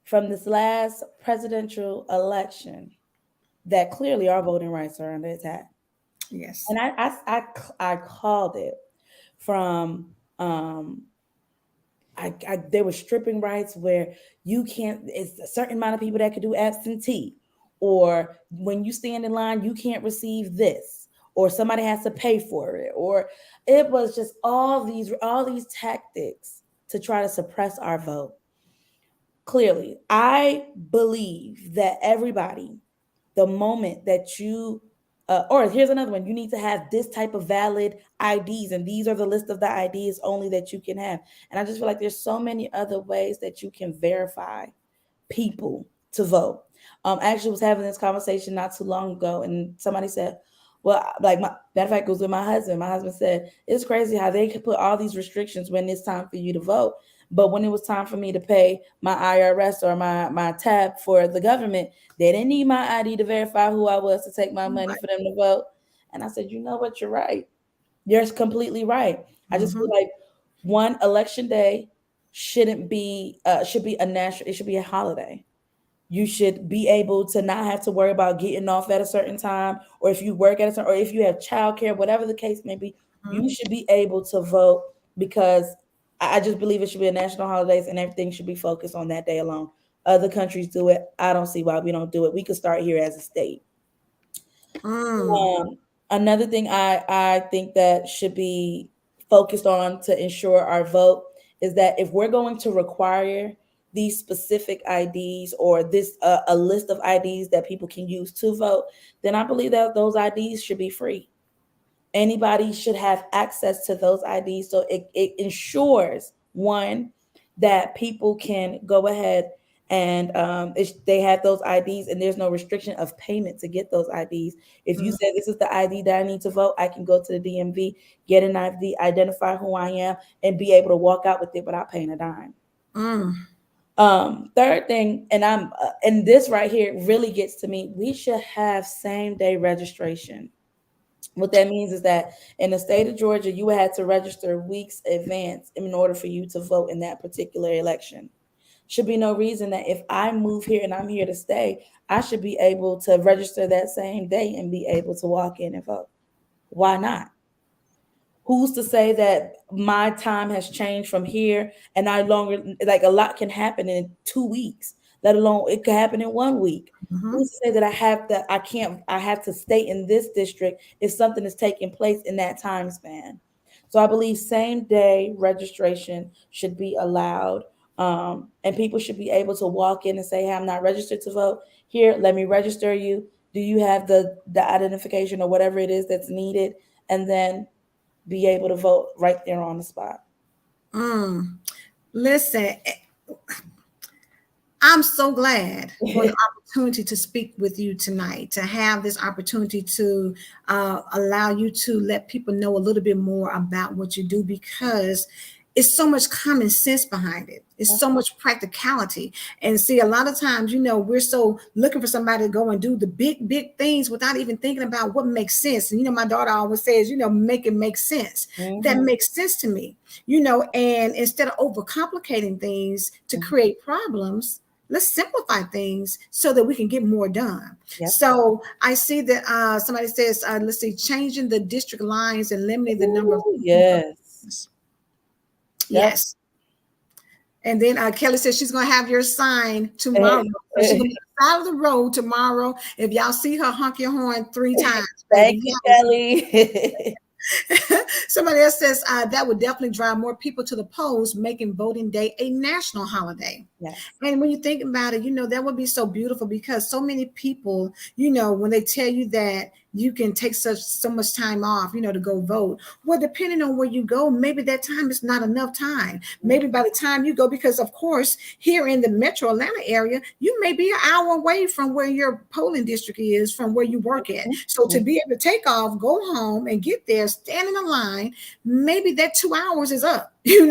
from this last presidential election that clearly our voting rights are under attack. Yes. And I called it from um there were stripping rights where you can't, it's a certain amount of people that could do absentee, or when you stand in line you can't receive this, or somebody has to pay for it, or it was just all these tactics to try to suppress our vote. Clearly, I believe that everybody, the moment that you or here's another one, you need to have this type of valid IDs, and these are the list of the IDs only that you can have. And I just feel like there's so many other ways that you can verify people to vote. I actually was having this conversation not too long ago, and somebody said, well, like, my matter of fact, it was with my husband. My husband said, it's crazy how they could put all these restrictions when it's time for you to vote. But when it was time for me to pay my IRS or my tab for the government, they didn't need my ID to verify who I was to take my money for them to vote. And I said, you know what? You're right. You're completely right. I just feel Mhm. like one election day should be a national, it should be a holiday. You should be able to not have to worry about getting off at a certain time, or if you work at a certain, or if you have childcare, whatever the case may be, Mhm. you should be able to vote, because I just believe it should be a national holidays and everything should be focused on that day alone. Other countries do it. I don't see why we don't do it. We could start here as a state. Mm. Another thing I think that should be focused on to ensure our vote is that if we're going to require these specific IDs, or this a list of IDs that people can use to vote, then I believe that those IDs should be free. Anybody should have access to those IDs. So it ensures, one, that people can go ahead and they have those IDs and there's no restriction of payment to get those IDs. If you Mm. say this is the ID that I need to vote, I can go to the DMV, get an ID, identify who I am, and be able to walk out with it without paying a dime. Mm. Third thing, and this right here really gets to me, we should have same day registration. What that means is that in the state of Georgia, you had to register weeks advance in order for you to vote in that particular election. Should be no reason that if I move here and I'm here to stay, I should be able to register that same day and be able to walk in and vote. Why not? Who's to say that my time has changed from here and I longer, like, a lot can happen in 2 weeks. let alone it could happen in 1 week. Mhm. Who's to say that I have to stay in this district if something is taking place in that time span? So I believe same day registration should be allowed. And people should be able to walk in and say, hey, I'm not registered to vote. Here, let me register you. Do you have the identification or whatever it is that's needed? And then be able to vote right there on the spot. Mm. Listen, I'm so glad for the opportunity to speak with you tonight, to have this opportunity to allow you to let people know a little bit more about what you do, because it's so much common sense behind it. It's so much practicality. And see, a lot of times, we're so looking for somebody to go and do the big, big things without even thinking about what makes sense. And, my daughter always says, make it make sense. That Mm-hmm. makes sense to me, and instead of overcomplicating things to Mm-hmm. create problems, let's simplify things so that we can get more done. Yep. So I see that somebody says, let's see, changing the district lines and limiting the number of Ooh, people per yes. business. Yep. Yes. And then Kelly says she's going to have your sign tomorrow. So she's going to be out of the road tomorrow. If y'all see her honk your horn 3 times, Thank baby, you, yes. Kelly. Somebody else says that would definitely drive more people to the polls, making voting day a national holiday. Yes. And when you think about it, that would be so beautiful, because so many people, when they tell you that you can take so much time off, to go vote. Well, depending on where you go, maybe that time is not enough time. Maybe by the time you go, because of course, here in the metro Atlanta area, you may be an hour away from where your polling district is, from where you work at. So to be able to take off, go home and get there, stand in a line, maybe that 2 hours is up, And they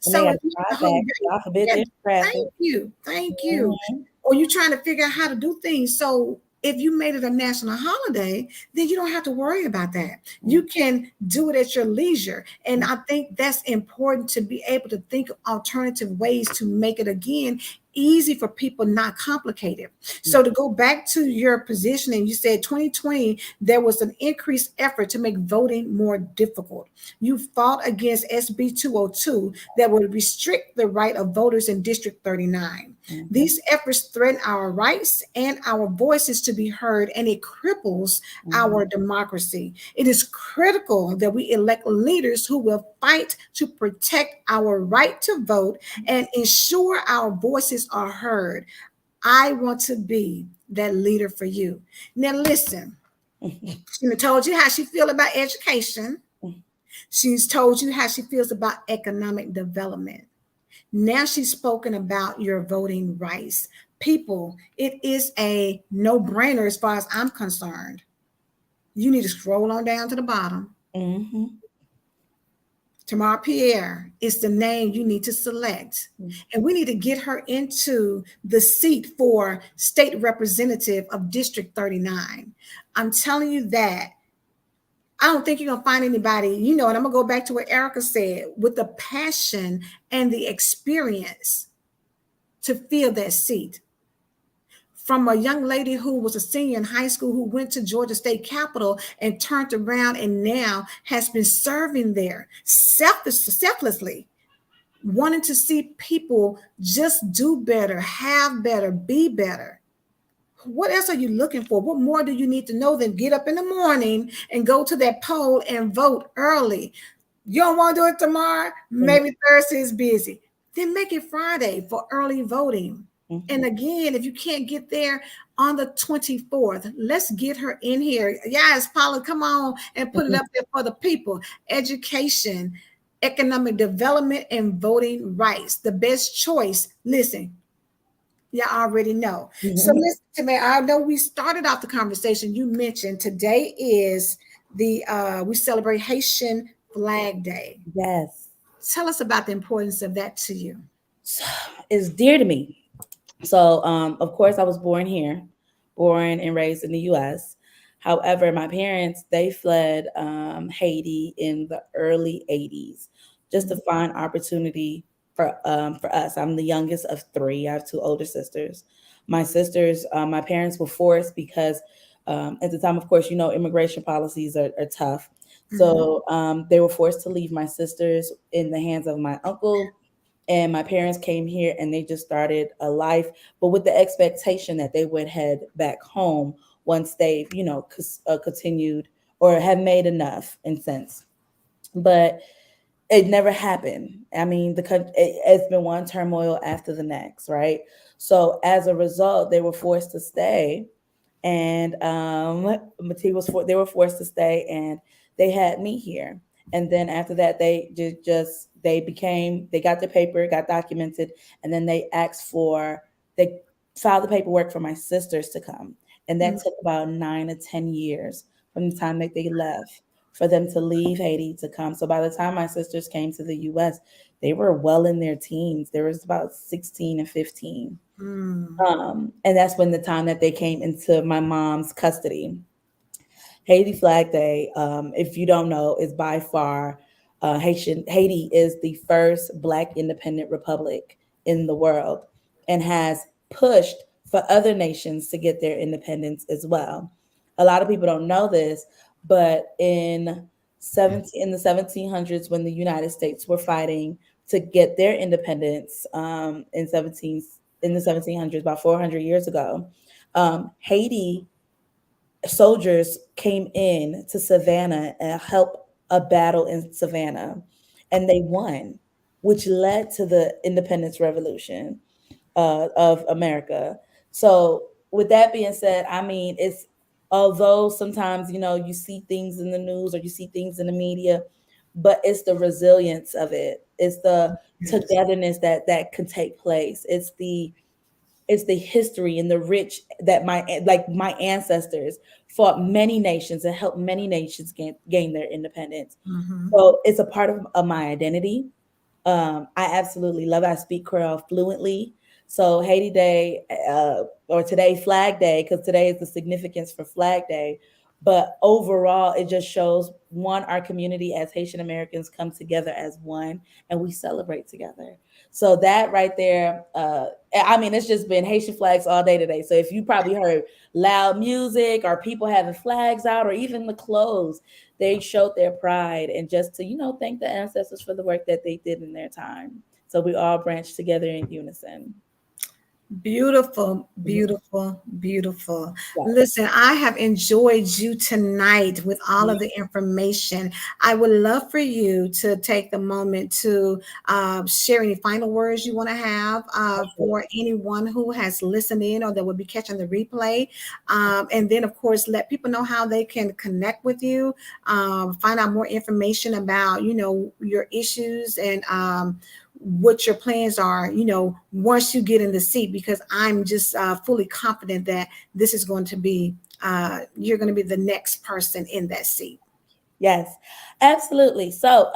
So got if to you have drive the whole back. day, God forbid yeah, there's traffic. thank you. Thank you. Mhm. Or you're trying to figure out how to do things. So if you made it a national holiday, then you don't have to worry about that. You can do it at your leisure. And I think that's important, to be able to think of alternative ways to make it, again, easy for people, not complicated. So to go back to your positioning, you said 2020, there was an increased effort to make voting more difficult. You fought against SB 202 that would restrict the right of voters in District 39. Mhm. These efforts threaten our rights and our voices to be heard, and it cripples Mhm. our democracy. It is critical that we elect leaders who will fight to protect our right to vote and ensure our voices are heard. I want to be that leader for you. Now, listen, she told you how she feels about education. She's told you how she feels about economic development. Now she's spoken about your voting rights. People, it is a no-brainer as far as I'm concerned. You need to scroll on down to the bottom. Mhm. Tamarre Pierre is the name you need to select. And we need to get her into the seat for state representative of District 39. I'm telling you that I don't think you're going to find anybody, and I'm going to go back to what Erica said, with the passion and the experience to fill that seat. From a young lady who was a senior in high school, who went to Georgia State Capitol and turned around and now has been serving there selflessly, wanting to see people just do better, have better, be better. What else are you looking for? What more do you need to know than get up in the morning and go to that poll and vote early? You don't want to do it tomorrow? Maybe Thursday is busy. Then make it Friday for early voting. And Mhm. again, if you can't get there on the 24th, let's get her in here. Yes, Paula, come on and put it Mhm. up there for the people. Education, economic development, and voting rights. The best choice. Listen, you already know. So Mhm. listen to me. I know we started off the conversation. You mentioned today is the we celebrate Haitian Flag Day. Yes. Tell us about the importance of that to you. So, it's dear to me. So, of course, I was born here, born and raised in the U.S. However, my parents, they fled Haiti in the early 80s just to find opportunity for us. I'm the youngest of three. I have two older sisters. My sisters, my parents were forced because at the time, of course, immigration policies are tough. Mhm. So they were forced to leave my sisters in the hands of my uncle And my parents came here and they just started a life, but with the expectation that they would head back home once they, continued or have made enough in sense. But it never happened. I mean, it's been one turmoil after the next, right? So as a result, they were forced to stay, and they were forced to stay, and they had me here. And then after that, they got the paper, got documented, and then they filed the paperwork for my sisters to come, and that Mm, took about 9 to 10 years from the time that they left for them to leave Haiti to come. So by the time my sisters came to the US, they were well in their teens. There was about 16 and 15. mm, And that's when the time that they came into my mom's custody. Haiti Flag Day, if you don't know, is by far Haiti is the first Black independent republic in the world and has pushed for other nations to get their independence as well. A lot of people don't know this, but in the 1700s, when the United States were fighting to get their independence in the 1700s, about 400 years ago, Haiti soldiers came in to Savannah and helped a battle in Savannah, and they won, which led to the independence revolution of America. So, with that being said, I mean, it's although sometimes you see things in the news or you see things in the media, but it's the resilience of it. It's the yes. togetherness that can take place. It's the history and the rich that my ancestors fought many nations and helped many nations gain their independence. Mhm. So it's a part of my identity. I absolutely love it. I speak Creole fluently. So Haiti Day, or today Flag Day, because today is the significance for Flag Day. But overall, it just shows one, our community as Haitian Americans come together as one, and we celebrate together. So that right there, I mean, it's just been Haitian flags all day today. So if you probably heard loud music or people having flags out, or even the clothes, they showed their pride and just to thank the ancestors for the work that they did in their time. So we all branched together in unison. Beautiful, Mhm. beautiful, beautiful. Yes. Listen, I have enjoyed you tonight with all of the information. I would love for you to take the moment to share any final words you want to have for anyone who has listened in or that will be catching the replay. And then, of course, let people know how they can connect with you, find out more information about, your issues and what your plans are, once you get in the seat, because I'm just fully confident that this is going to be, you're going to be the next person in that seat. Yes, absolutely. So,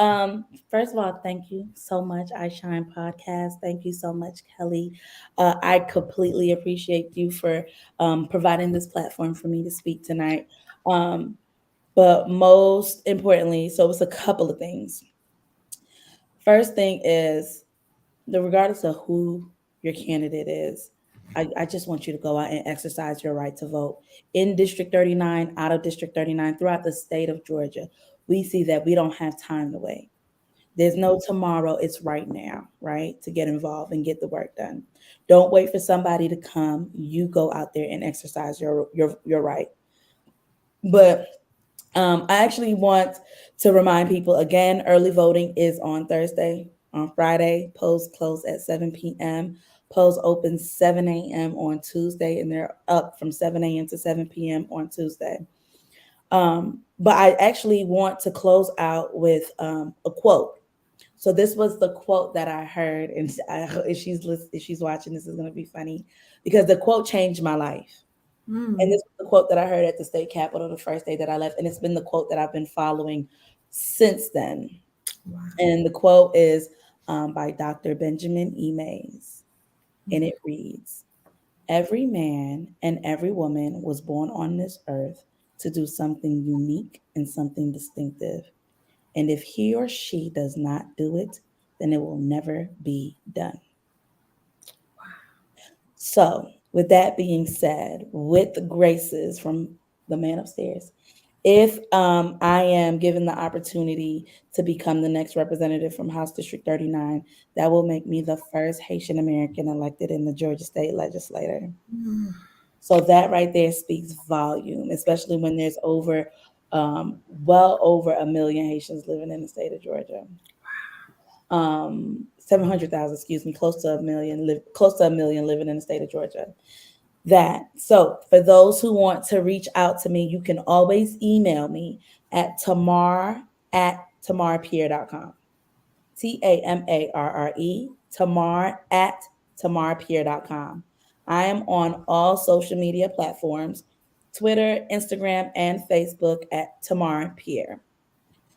first of all, thank you so much, iShine Podcast. Thank you so much, Kelly. I completely appreciate you for providing this platform for me to speak tonight. Um, but most importantly, so it's a couple of things. First thing is, regardless of who your candidate is, I just want you to go out and exercise your right to vote in District 39, out of District 39, throughout the state of Georgia. We see that we don't have time to wait. There's no tomorrow, it's right now, right? To get involved and get the work done. Don't wait for somebody to come. You go out there and exercise your right. But I actually want to remind people again, early voting is on Thursday. On Friday, polls close at 7 p.m. Polls open 7 a.m. on Tuesday, and they're up from 7 a.m. to 7 p.m. on Tuesday. But I actually want to close out with a quote. So this was the quote that I heard, and if she's watching, this is going to be funny because the quote changed my life. And Mm, this was the quote that I heard at the state capitol the first day that I left. And it's been the quote that I've been following since then. wow. And the quote is by Dr. Benjamin E. Mays. And it reads, "Every man and every woman was born on this earth to do something unique and something distinctive. And if he or she does not do it, then it will never be done." So, with that being said, with the graces from the man upstairs If I am given the opportunity to become the next representative from House District 39, that will make me the first Haitian American elected in the Georgia State Legislature. Mm. So that right there speaks volume, especially when there's well over a million Haitians living in the state of Georgia. 700,000, excuse me, close to a million living in the state of Georgia. So for those who want to reach out to me, you can always email me at tamarrepierre.com. Tamarre, Tamarrepierre.com. I am on all social media platforms, Twitter, Instagram, and Facebook at Tamarre Pierre.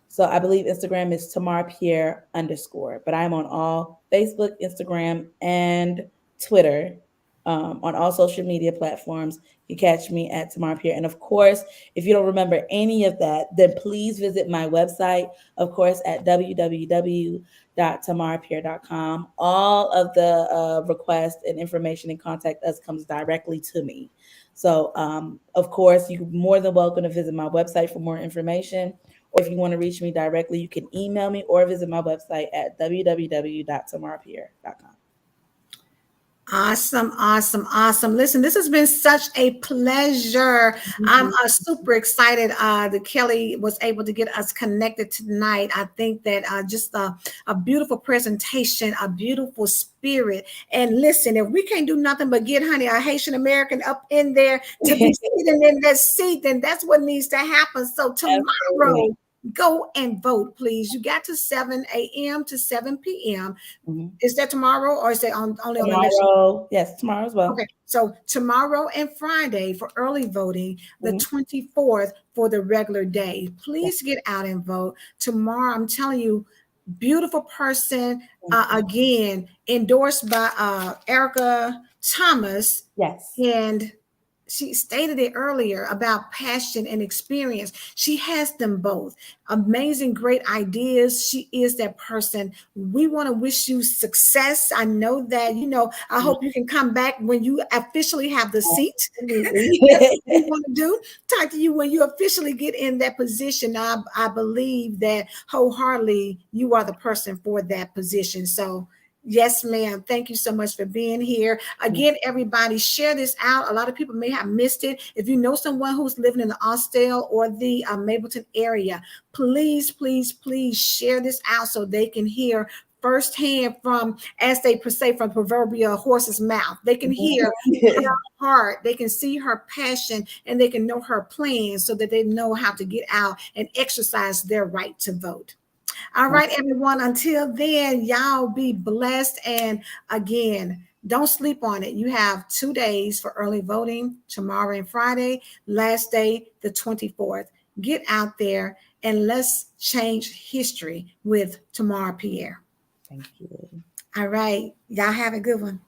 So I believe Instagram is Tamarre Pierre _, but I'm on all Facebook, Instagram, and Twitter, on all social media platforms. You catch me at Tamarre Pierre. And of course, if you don't remember any of that, then please visit my website, of course, at www.tamarrepierre.com. All of the requests and information and contact us comes directly to me. So, of course, you're more than welcome to visit my website for more information. Or if you want to reach me directly, you can email me or visit my website at www.tamarrepierre.com. Awesome, awesome, awesome. Listen, this has been such a pleasure. I'm super excited that Kelly was able to get us connected tonight. I think that just a beautiful presentation, a beautiful spirit. And listen, if we can't do nothing but get, honey, a Haitian American up in there to be sitting in that seat, then that's what needs to happen. So tomorrow, go and vote, please. You got to 7 a.m. to 7 p.m. Mm-hmm. Is that tomorrow or is that only on the election? Tomorrow, yes, tomorrow as well. Okay, so tomorrow and Friday for early voting, the 24th for the regular day. Please get out and vote. Tomorrow, I'm telling you, beautiful person, again, endorsed by Erica Thomas. Yes. And she stated it earlier about passion and experience. She has them both. Amazing, great ideas. She is that person. We want to wish you success. I know that, I hope you can come back when you officially have the seat. That's what we want to do. Talk to you when you officially get in that position. I believe that wholeheartedly you are the person for that position. So yes, ma'am. Thank you so much for being here. Again, everybody, share this out. A lot of people may have missed it. If you know someone who's living in the Austell or the Mableton area, please, please, please share this out so they can hear firsthand from, as they say, from proverbial horse's mouth. They can hear her heart, they can see her passion, and they can know her plans so that they know how to get out and exercise their right to vote. All right, everyone. Until then, y'all be blessed. And again, don't sleep on it. You have 2 days for early voting, tomorrow and Friday, last day, the 24th. Get out there and let's change history with Tamarre Pierre. Thank you. All right. Y'all have a good one.